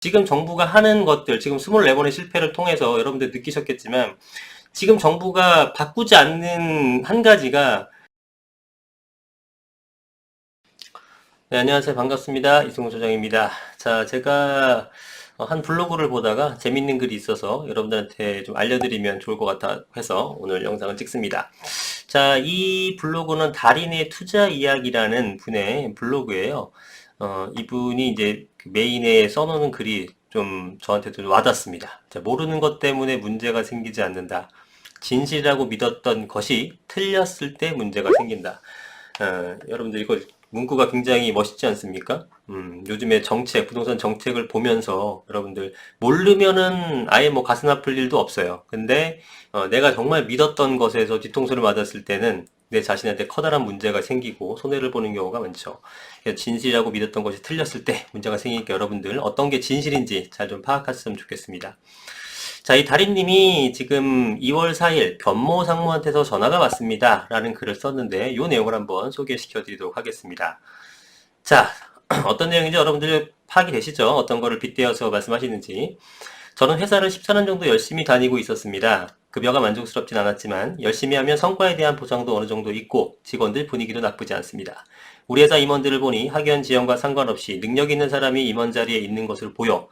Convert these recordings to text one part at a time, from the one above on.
지금 정부가 하는 것들, 지금 24번의 실패를 통해서 여러분들 느끼셨겠지만, 지금 정부가 바꾸지 않는 한 가지가, 네, 안녕하세요. 반갑습니다. 이승우 소장입니다. 자, 제가 한 블로그를 보다가 재밌는 글이 있어서 여러분들한테 좀 알려드리면 좋을 것 같아 해서 오늘 영상을 찍습니다. 자, 이 블로그는 달인의 투자 이야기라는 분의 블로그예요. 이분이 이제 그 메인에 써놓는 글이 좀 저한테도 와닿습니다. 자, 모르는 것 때문에 문제가 생기지 않는다. 진실이라고 믿었던 것이 틀렸을 때 문제가 생긴다. 여러분들 이거 문구가 굉장히 멋있지 않습니까? 요즘에 정책, 부동산 정책을 보면서 여러분들 모르면은 아예 뭐 가슴 아플 일도 없어요. 근데 내가 정말 믿었던 것에서 뒤통수를 맞았을 때는 내 자신한테 커다란 문제가 생기고 손해를 보는 경우가 많죠. 그래서 진실이라고 믿었던 것이 틀렸을 때 문제가 생기니까 여러분들 어떤 게 진실인지 잘 좀 파악하셨으면 좋겠습니다. 자, 이 다린님이 지금 2월 4일 변모 상무한테서 전화가 왔습니다. 라는 글을 썼는데 이 내용을 한번 소개시켜 드리도록 하겠습니다. 자, 어떤 내용인지 여러분들 파악이 되시죠? 어떤 거를 빗대어서 말씀하시는지. 저는 회사를 14년 정도 열심히 다니고 있었습니다. 급여가 만족스럽진 않았지만 열심히 하면 성과에 대한 보상도 어느 정도 있고 직원들 분위기도 나쁘지 않습니다. 우리 회사 임원들을 보니 학연 지원과 상관없이 능력 있는 사람이 임원 자리에 있는 것으로 보여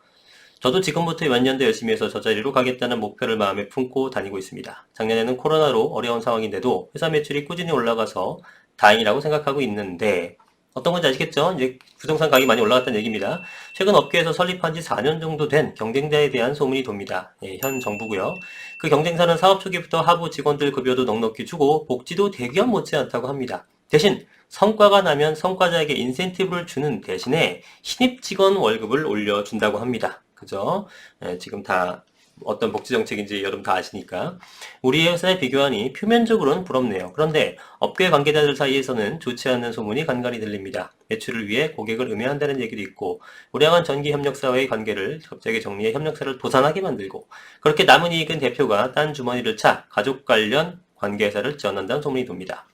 저도 지금부터 몇 년도 열심히 해서 저 자리로 가겠다는 목표를 마음에 품고 다니고 있습니다. 작년에는 코로나로 어려운 상황인데도 회사 매출이 꾸준히 올라가서 다행이라고 생각하고 있는데 어떤 건지 아시겠죠? 이제 부동산 가격이 많이 올라갔다는 얘기입니다. 최근 업계에서 설립한 지 4년 정도 된 경쟁자에 대한 소문이 돕니다. 예, 현 정부고요. 그 경쟁사는 사업 초기부터 하부 직원들 급여도 넉넉히 주고 복지도 대기업 못지않다고 합니다. 대신 성과가 나면 성과자에게 인센티브를 주는 대신에 신입 직원 월급을 올려준다고 합니다. 그죠? 예, 지금 다 어떤 복지 정책인지 여러분 다 아시니까. 우리 회사에 비교하니 표면적으로는 부럽네요. 그런데 업계 관계자들 사이에서는 좋지 않은 소문이 간간히 들립니다. 매출을 위해 고객을 음해한다는 얘기도 있고, 우량한 전기 협력사와의 관계를 갑자기 정리해 협력사를 도산하게 만들고, 그렇게 남은 이익은 대표가 딴 주머니를 차 가족 관련 관계사를 지원한다는 소문이 돕니다.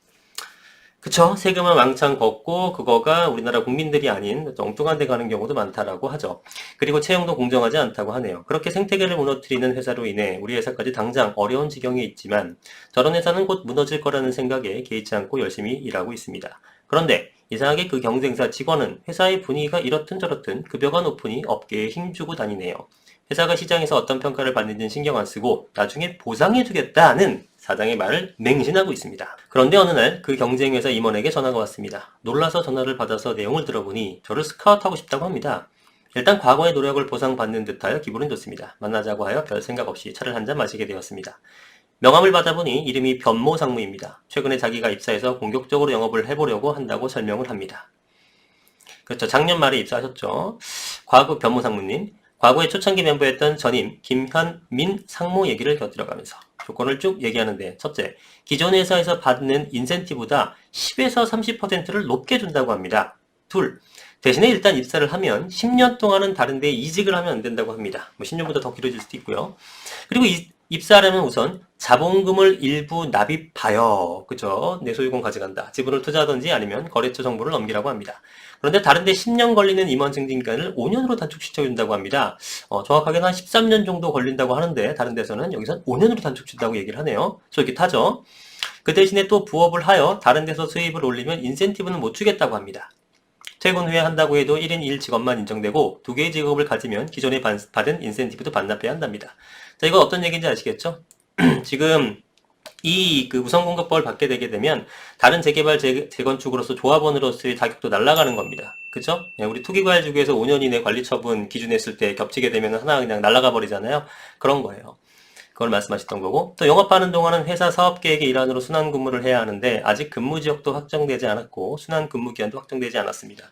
그쵸? 세금을 왕창 걷고 그거가 우리나라 국민들이 아닌 엉뚱한 데 가는 경우도 많다라고 하죠. 그리고 채용도 공정하지 않다고 하네요. 그렇게 생태계를 무너뜨리는 회사로 인해 우리 회사까지 당장 어려운 지경에 있지만 저런 회사는 곧 무너질 거라는 생각에 개의치 않고 열심히 일하고 있습니다. 그런데 이상하게 그 경쟁사 직원은 회사의 분위기가 이렇든 저렇든 급여가 높으니 업계에 힘주고 다니네요. 회사가 시장에서 어떤 평가를 받는지는 신경 안 쓰고 나중에 보상해주겠다는 사장의 말을 맹신하고 있습니다. 그런데 어느 날 그 경쟁회사 임원에게 전화가 왔습니다. 놀라서 전화를 받아서 내용을 들어보니 저를 스카우트하고 싶다고 합니다. 일단 과거의 노력을 보상받는 듯하여 기분은 좋습니다. 만나자고 하여 별 생각 없이 차를 한 잔 마시게 되었습니다. 명함을 받아보니 이름이 변모상무입니다. 최근에 자기가 입사해서 공격적으로 영업을 해보려고 한다고 설명을 합니다. 그렇죠. 작년 말에 입사하셨죠. 과거 변모상무님. 과거에 초창기 멤버였던 전임 김현민 상무 얘기를 곁들여가면서 조건을 쭉 얘기하는데 첫째, 기존 회사에서 받는 인센티브보다 10에서 30%를 높게 준다고 합니다. 둘, 대신에 일단 입사를 하면 10년 동안은 다른 데 이직을 하면 안 된다고 합니다. 뭐 10년보다 더 길어질 수도 있고요. 그리고 입사하려면 우선 자본금을 일부 납입하여 그죠? 내 소유권 가져간다. 지분을 투자하든지 아니면 거래처 정보를 넘기라고 합니다. 그런데 다른 데 10년 걸리는 임원 증진 기간을 5년으로 단축시켜준다고 합니다. 정확하게는 한 13년 정도 걸린다고 하는데 다른 데서는 여기서 5년으로 단축된다고 얘기를 하네요. 솔깃하죠? 그 대신에 또 부업을 하여 다른 데서 수입을 올리면 인센티브는 못 주겠다고 합니다. 퇴근 후에 한다고 해도 1인 1직업만 인정되고 2개의 직업을 가지면 기존에 받은 인센티브도 반납해야 한답니다. 자, 이건 어떤 얘기인지 아시겠죠? 지금 이 그 우선공급법을 받게 되게 되면 다른 재개발 재건축으로서 조합원으로서의 자격도 날아가는 겁니다. 그죠? 우리 투기과열지구에서 5년 이내 관리처분 기준 했을 때 겹치게 되면 하나 그냥 날아가 버리잖아요. 그런 거예요. 그걸 말씀하셨던 거고 또 영업하는 동안은 회사 사업계획의 일환으로 순환근무를 해야 하는데 아직 근무지역도 확정되지 않았고 순환근무기한도 확정되지 않았습니다.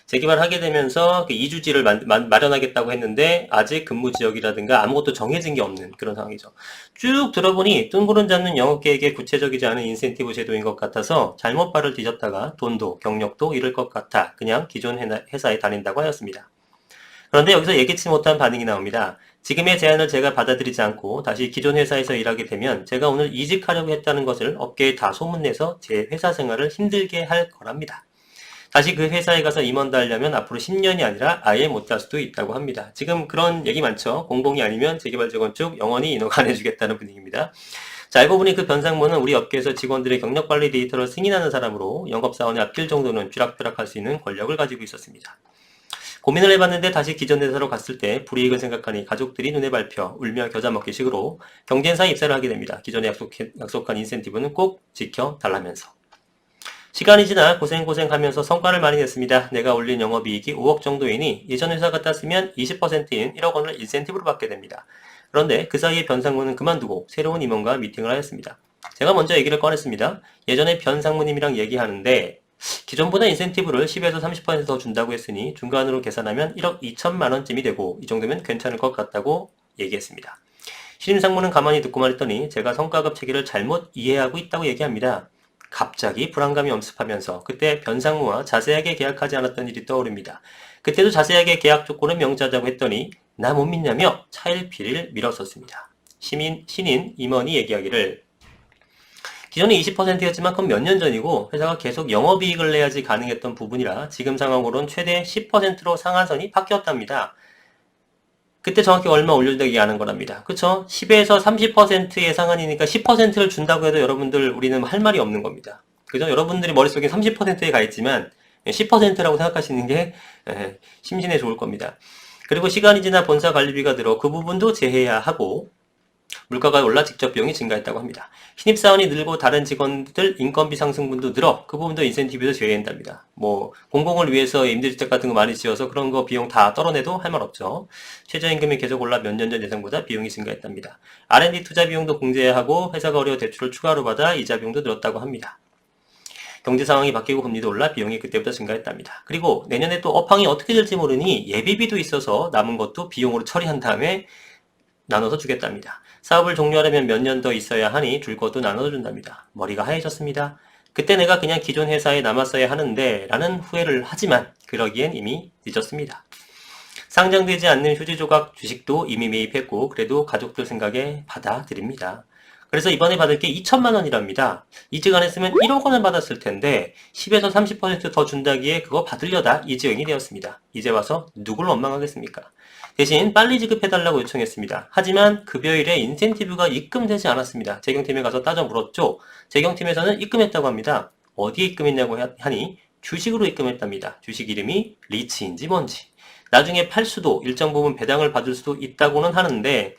재개발하게 되면서 그 이주지를 마련하겠다고 했는데 아직 근무지역이라든가 아무것도 정해진 게 없는 그런 상황이죠. 쭉 들어보니 뜬구름 잡는 영업계획에 구체적이지 않은 인센티브 제도인 것 같아서 잘못 발을 뒤졌다가 돈도 경력도 잃을 것 같아 그냥 기존 회사에 다닌다고 하였습니다. 그런데 여기서 예기치 못한 반응이 나옵니다. 지금의 제안을 제가 받아들이지 않고 다시 기존 회사에서 일하게 되면 제가 오늘 이직하려고 했다는 것을 업계에 다 소문내서 제 회사 생활을 힘들게 할 거랍니다. 다시 그 회사에 가서 임원 달려면 앞으로 10년이 아니라 아예 못 달 수도 있다고 합니다. 지금 그런 얘기 많죠. 공공이 아니면 재개발 재건축 영원히 인허가 안 해주겠다는 분위기입니다. 자, 알고 보니 그 변상무는 우리 업계에서 직원들의 경력관리 데이터를 승인하는 사람으로 영업사원에 앞길 정도는 쥐락펴락할 수 있는 권력을 가지고 있었습니다. 고민을 해봤는데 다시 기존 회사로 갔을 때 불이익을 생각하니 가족들이 눈에 밟혀 울며 겨자 먹기식으로 경쟁사에 입사를 하게 됩니다. 기존에 약속한 인센티브는 꼭 지켜달라면서. 시간이 지나 고생하면서 성과를 많이 냈습니다. 내가 올린 영업이익이 5억 정도이니 예전 회사 같았으면 20%인 1억 원을 인센티브로 받게 됩니다. 그런데 그 사이에 변상무는 그만두고 새로운 임원과 미팅을 하였습니다. 제가 먼저 얘기를 꺼냈습니다. 예전에 변상무님이랑 얘기하는데 기존보다 인센티브를 10에서 30% 더 준다고 했으니 중간으로 계산하면 1억 2천만 원쯤이 되고 이 정도면 괜찮을 것 같다고 얘기했습니다. 신임상무는 가만히 듣고만 있더니 제가 성과급 체계를 잘못 이해하고 있다고 얘기합니다. 갑자기 불안감이 엄습하면서 그때 변상무와 자세하게 계약하지 않았던 일이 떠오릅니다. 그때도 자세하게 계약 조건을 명시하자고 했더니 나 못 믿냐며 차일피일 밀었었습니다. 신인 임원이 얘기하기를 기존에 20%였지만 그건 몇 년 전이고 회사가 계속 영업이익을 내야지 가능했던 부분이라 지금 상황으론 최대 10%로 상한선이 바뀌었답니다. 그때 정확히 얼마 올려준다고 얘기하는 거랍니다. 그쵸? 10에서 30%의 상한이니까 10%를 준다고 해도 여러분들 우리는 할 말이 없는 겁니다. 그죠? 여러분들이 머릿속에 30%에 가 있지만 10%라고 생각하시는 게 심신에 좋을 겁니다. 그리고 시간이 지나 본사 관리비가 들어 그 부분도 제해야 하고 물가가 올라 직접 비용이 증가했다고 합니다. 신입사원이 늘고 다른 직원들 인건비 상승분도 늘어 그 부분도 인센티브도 제외한답니다. 뭐 공공을 위해서 임대주택 같은 거 많이 지어서 그런 거 비용 다 떨어내도 할 말 없죠. 최저임금이 계속 올라 몇 년 전 예상보다 비용이 증가했답니다. R&D 투자 비용도 공제해야 하고 회사가 어려워 대출을 추가로 받아 이자 비용도 늘었다고 합니다. 경제 상황이 바뀌고 금리도 올라 비용이 그때부터 증가했답니다. 그리고 내년에 또 업황이 어떻게 될지 모르니 예비비도 있어서 남은 것도 비용으로 처리한 다음에 나눠서 주겠답니다. 사업을 종료하려면 몇 년 더 있어야 하니 줄 것도 나눠서 준답니다. 머리가 하얘졌습니다. 그때 내가 그냥 기존 회사에 남았어야 하는데 라는 후회를 하지만 그러기엔 이미 늦었습니다. 상장되지 않는 휴지 조각 주식도 이미 매입했고 그래도 가족들 생각에 받아들입니다. 그래서 이번에 받을 게 2천만 원이랍니다. 이직 안 했으면 1억 원을 받았을 텐데 10에서 30% 더 준다기에 그거 받으려다 이직이 되었습니다. 이제 와서 누굴 원망하겠습니까? 대신 빨리 지급해달라고 요청했습니다. 하지만 급여일에 인센티브가 입금되지 않았습니다. 재경팀에 가서 따져 물었죠. 재경팀에서는 입금했다고 합니다. 어디에 입금했냐고 하니 주식으로 입금했답니다. 주식 이름이 리츠인지 뭔지. 나중에 팔 수도 일정 부분 배당을 받을 수도 있다고는 하는데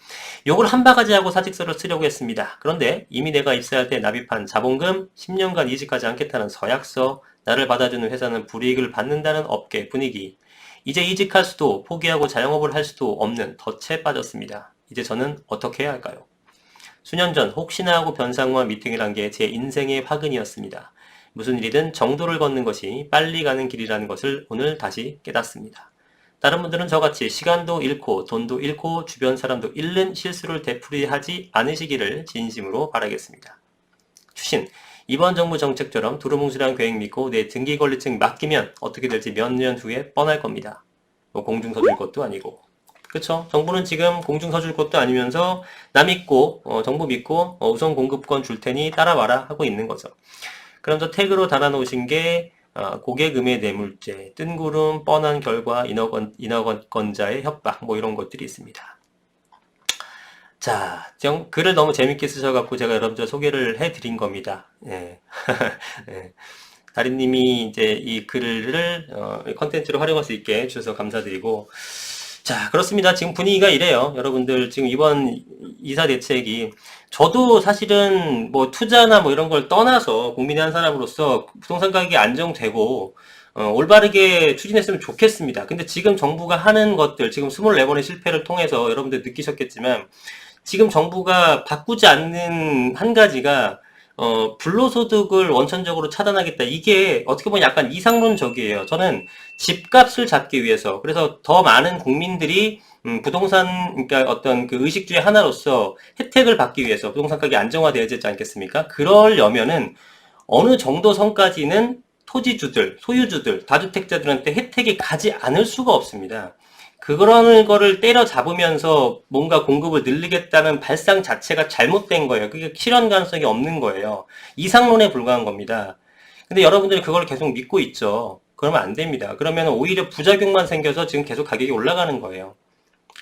요걸 한 바가지 하고 사직서를 쓰려고 했습니다. 그런데 이미 내가 입사할 때 납입한 자본금 10년간 이직하지 않겠다는 서약서, 나를 받아주는 회사는 불이익을 받는다는 업계 분위기, 이제 이직할 수도 포기하고 자영업을 할 수도 없는 덫에 빠졌습니다. 이제 저는 어떻게 해야 할까요? 수년 전 혹시나 하고 변상무와 미팅을 한 게 제 인생의 화근이었습니다. 무슨 일이든 정도를 걷는 것이 빨리 가는 길이라는 것을 오늘 다시 깨닫습니다. 다른 분들은 저같이 시간도 잃고 돈도 잃고 주변 사람도 잃는 실수를 되풀이하지 않으시기를 진심으로 바라겠습니다. 추신, 이번 정부 정책처럼 두루뭉술한 계획 믿고 내 등기권리증 맡기면 어떻게 될지 몇 년 후에 뻔할 겁니다. 뭐 공중서 줄 것도 아니고. 그쵸? 정부는 지금 공중서 줄 것도 아니면서 나 믿고 정부 믿고 우선 공급권 줄 테니 따라와라 하고 있는 거죠. 그러면서 태그로 달아놓으신 게 고객음해 뇌물죄, 뜬구름, 뻔한 결과, 인허건자의 협박 뭐 이런 것들이 있습니다. 자, 글을 너무 재밌게 쓰셔갖고 제가 여러분들 소개를 해드린 겁니다. 예. 예. 다리님이 이제 이 글을 컨텐츠로 활용할 수 있게 해주셔서 감사드리고, 자, 그렇습니다. 지금 분위기가 이래요. 여러분들 지금 이번 이사 대책이 저도 사실은 뭐 투자나 뭐 이런 걸 떠나서 국민의 한 사람으로서 부동산 가격이 안정되고 올바르게 추진했으면 좋겠습니다. 근데 지금 정부가 하는 것들, 지금 24번의 실패를 통해서 여러분들 느끼셨겠지만 지금 정부가 바꾸지 않는 한 가지가 불로소득을 원천적으로 차단하겠다. 이게 어떻게 보면 약간 이상론적이에요. 저는 집값을 잡기 위해서, 그래서 더 많은 국민들이 부동산, 그러니까 어떤 그 의식주의 하나로서 혜택을 받기 위해서 부동산 가격이 안정화되어야 되지 않겠습니까? 그러려면은 어느 정도 선까지는 토지주들, 소유주들, 다주택자들한테 혜택이 가지 않을 수가 없습니다. 그런 거를 때려잡으면서 뭔가 공급을 늘리겠다는 발상 자체가 잘못된 거예요. 그게 실현 가능성이 없는 거예요. 이상론에 불과한 겁니다. 근데 여러분들이 그걸 계속 믿고 있죠. 그러면 안 됩니다. 그러면 오히려 부작용만 생겨서 지금 계속 가격이 올라가는 거예요.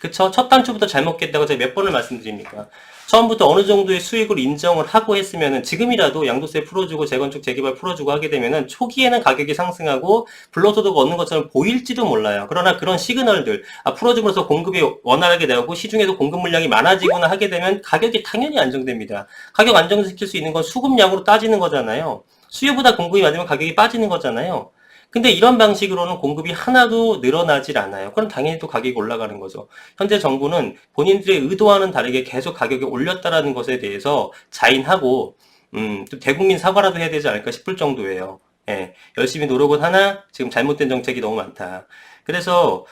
그쵸? 첫 단추부터 잘못겠다고 제가 몇 번을 말씀드립니까? 처음부터 어느 정도의 수익을 인정을 하고 했으면은 지금이라도 양도세 풀어주고 재건축 재개발 풀어주고 하게 되면은 초기에는 가격이 상승하고 불로소득 얻는 것처럼 보일지도 몰라요. 그러나 그런 시그널들, 풀어줌으로써 공급이 원활하게 되고 시중에도 공급 물량이 많아지거나 하게 되면 가격이 당연히 안정됩니다. 가격 안정시킬 수 있는 건 수급량으로 따지는 거잖아요. 수요보다 공급이 많으면 가격이 빠지는 거잖아요. 근데 이런 방식으로는 공급이 하나도 늘어나질 않아요. 그럼 당연히 또 가격이 올라가는 거죠. 현재 정부는 본인들의 의도와는 다르게 계속 가격이 올렸다라는 것에 대해서 자인하고 좀 대국민 사과라도 해야 되지 않을까 싶을 정도예요. 예, 열심히 노력은 하나 지금 잘못된 정책이 너무 많다. 그래서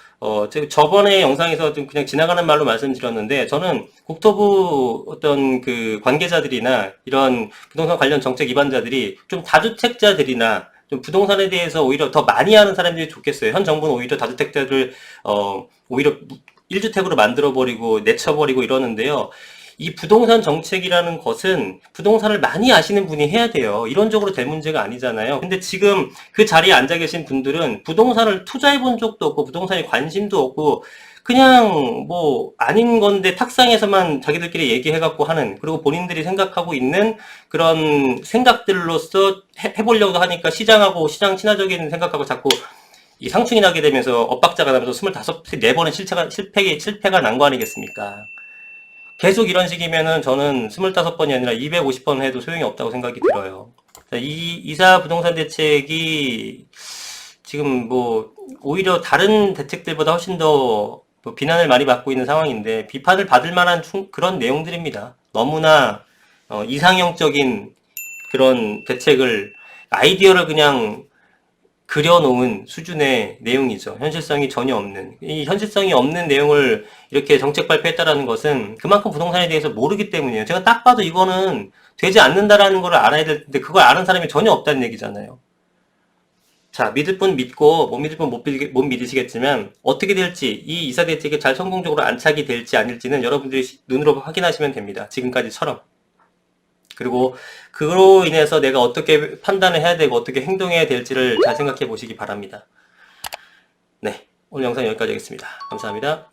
제가 저번에 영상에서 좀 그냥 지나가는 말로 말씀드렸는데 저는 국토부 어떤 그 관계자들이나 이런 부동산 관련 정책 위반자들이 좀 다주택자들이나 좀 부동산에 대해서 오히려 더 많이 하는 사람들이 좋겠어요. 현 정부는 오히려 다주택자를 오히려 1주택으로 만들어버리고 내쳐버리고 이러는데요. 이 부동산 정책이라는 것은 부동산을 많이 아시는 분이 해야 돼요. 이론적으로 될 문제가 아니잖아요. 근데 지금 그 자리에 앉아 계신 분들은 부동산을 투자해 본 적도 없고 부동산에 관심도 없고 그냥 뭐 아닌 건데 탁상에서만 자기들끼리 얘기해갖고 하는, 그리고 본인들이 생각하고 있는 그런 생각들로서 해보려고 하니까 시장하고 시장 친화적인 생각하고 자꾸 이 상충이 나게 되면서 엇박자가 나면서 25, 4번의 실패가 난 거 아니겠습니까? 계속 이런 식이면은 저는 25번이 아니라 250번 해도 소용이 없다고 생각이 들어요. 이 이사 부동산 대책이 지금 뭐 오히려 다른 대책들보다 훨씬 더 비난을 많이 받고 있는 상황인데 비판을 받을 만한 그런 내용들입니다. 너무나 이상형적인 그런 대책을 아이디어를 그냥 그려놓은 수준의 내용이죠. 현실성이 전혀 없는. 이 현실성이 없는 내용을 이렇게 정책 발표했다라는 것은 그만큼 부동산에 대해서 모르기 때문이에요. 제가 딱 봐도 이거는 되지 않는다라는 걸 알아야 될 텐데 그걸 아는 사람이 전혀 없다는 얘기잖아요. 자, 믿을 분 믿고 못 믿을 분 못 믿으시겠지만 어떻게 될지, 이 이사 대책이 잘 성공적으로 안착이 될지 아닐지는 여러분들이 눈으로 확인하시면 됩니다. 지금까지처럼. 그리고 그로 인해서 내가 어떻게 판단을 해야 되고 어떻게 행동해야 될지를 잘 생각해 보시기 바랍니다. 네, 오늘 영상 여기까지 하겠습니다. 감사합니다.